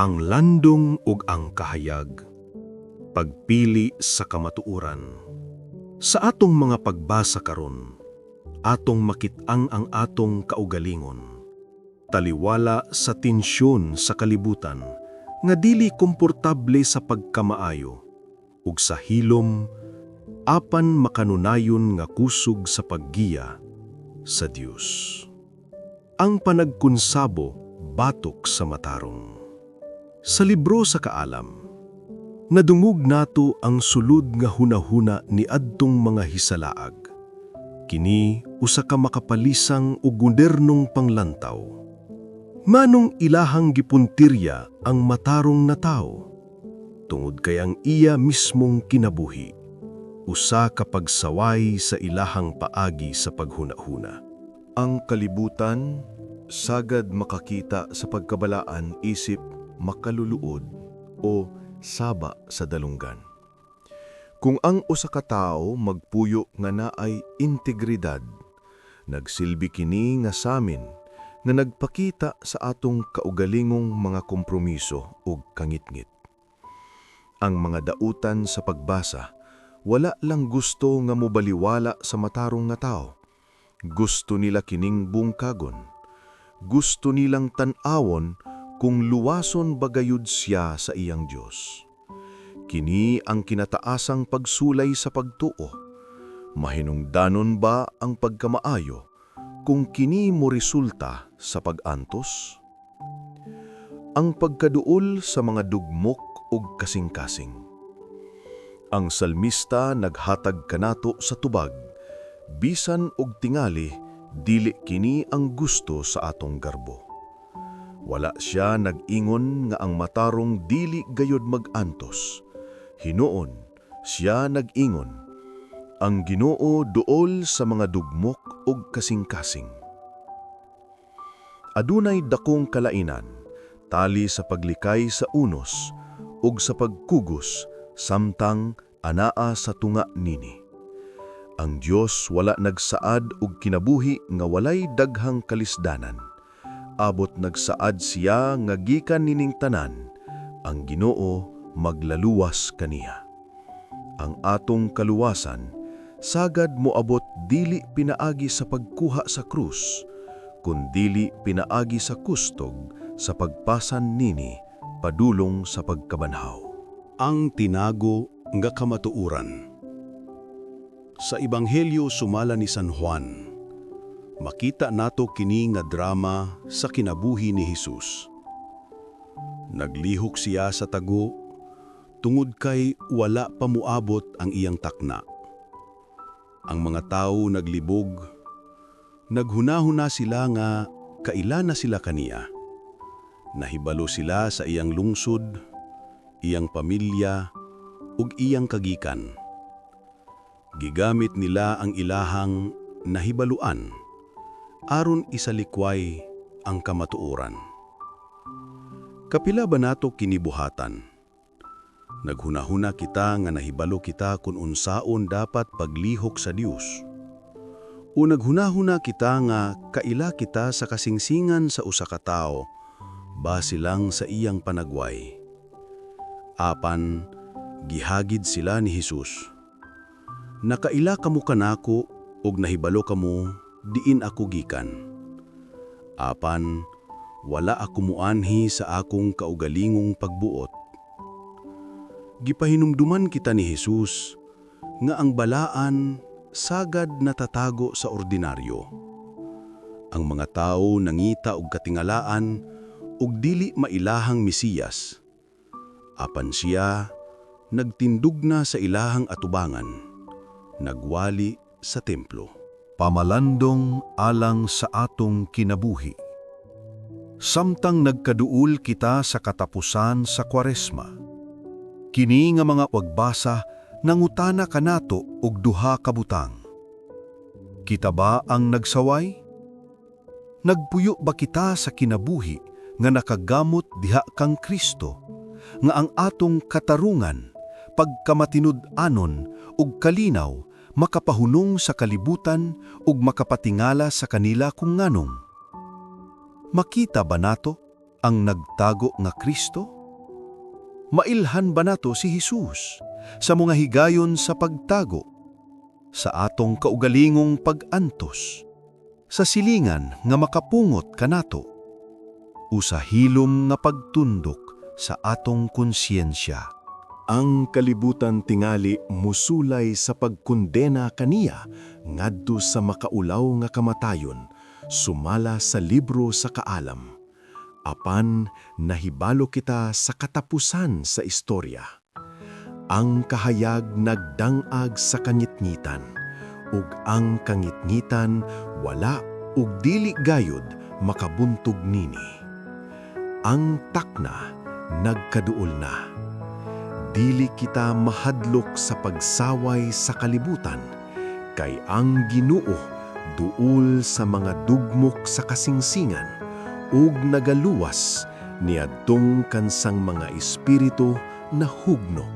Ang landong ug ang kahayag, pagpili sa kamatuoran. Sa atong mga pagbasa karon, atong makit-ang ang atong kaugalingon. Taliwala sa tensyon sa kalibutan, nga dili komportable sa pagkamaayo, ug sa hilom, apan makanunayon nga kusog sa paggiya sa Dios. Ang panagkonsabo batok sa matarong. Sa libro sa Kaalam, nadungog nato ang sulod nga hunahuna ni adtong mga hisalaag. Kini usa ka makapalisang ug modernong panglantaw. Manong ilahang gipuntirya ang matarong na tao, tungod kay ang iya mismong kinabuhi, usa ka pagsaway sa ilahang paagi sa paghunahuna. Ang kalibutan, sagad makakita sa pagkabalaan isip makaluluod o saba sa dalunggan. Kung ang usa ka tawo magpuyo nga naay integridad, nagsilbi kini nga samin nga nagpakita sa atong kaugalingong mga kompromiso ug kangitngit. Ang mga dautan sa pagbasa, wala lang gusto nga mobaliwala sa matarong nga tao. Gusto nila kining bungkagon. Gusto nilang tan-awon kung luwason bagayud siya sa iyang Dios. Kini ang kinataasang pagsulay sa pagtuo. Mahinungdanon ba ang pagkamaayo kung kini mo resulta sa pag-antos? Ang pagkaduol sa mga dugmok ug kasing-kasing. Ang salmista naghatag kanato sa tubag, bisan og tingali, dili kini ang gusto sa atong garbo. Wala siya nag-ingon nga ang matarong dili gayod mag-antos. Hinuon, siya nag-ingon, ang Ginoo duol sa mga dugmok ug kasing-kasing. Adunay dakong kalainan, tali sa paglikay sa unos ug sa pagkugos, samtang anaa sa tunga nini. Ang Dios wala nagsaad og kinabuhi nga walay daghang kalisdanan. Abot nagsaad siya nga gikan nining tanan, ang Ginoo maglaluwas kaniya. Ang atong kaluwasan, sagad moabot dili pinaagi sa pagkuha sa krus, kundili pinaagi sa kustog sa pagpasan nini padulong sa pagkabanhaw. Ang tinago nga kamatuoran. Sa Ebanghelyo sumala ni San Juan, makita nato kini nga drama sa kinabuhi ni Hesus. Naglihok siya sa tago, tungod kay wala pa moabot ang iyang takna. Ang mga tawo naglibog, naghunahuna sila nga kaila na sila kaniya. Nahibalo sila sa iyang lungsod, iyang pamilya, ug iyang kagikan. Gigamit nila ang ilahang nahibaluan, aron isalikway ang kamatuoran. Kapila ba nato kinibuhatan? Naghunahuna kita nga nahibalo kita kung unsaon dapat paglihok sa Dios. O naghunahuna kita nga kaila kita sa kasingsingan sa usa ka tawo, base lang sa iyang panagway. Apan, gihagid sila ni Hesus. Nakaila kamo kanako og nahibalo kamo diin ako gikan. Apan, wala ako muanhi sa akong kaugalingong pagbuot. Gipahinumduman kita ni Hesus nga ang balaan sagad natatago sa ordinaryo. Ang mga tao nangita og katingalaan ug dili mailahang Mesiyas. Apan siya nagtindugna sa ilahang atubangan, nagwali sa templo. Pamalandong alang sa atong kinabuhi. Samtang nagkaduol kita sa katapusan sa Kwaresma, kini nga mga pagbasa nangutana kanato og duha ka butang. Kita ba ang nagsaway? Nagpuyo ba kita sa kinabuhi nga nakagamot diha kang Kristo, nga ang atong katarungan, pagkamatinud-anon ug kalinaw makapahunong sa kalibutan ug makapatingala sa kanila kung nganong? Makita ba nato ang nagtago nga Kristo? Mailhan ba nato si Jesus sa mga higayon sa pagtago, sa atong kaugalingong pag-antos, sa silingan nga makapungot kanato, usa hilom nga pagtundok sa atong konsyensya? Ang kalibutan tingali musulay sa pagkundena kaniya ngadto sa makaulaw nga kamatayon, sumala sa libro sa kaalam. Apan nahibalo kita sa katapusan sa istorya. Ang kahayag nagdangag sa kangitngitan, ug ang kangitngitan wala ug dili gayud makabuntog nini. Ang takna nagkaduol na. Dili kita mahadlok sa pagsaway sa kalibutan, kay ang Ginoo duol sa mga dugmok sa kasingsingan ug nagaluwas niadtong kansang mga espiritu na hugno.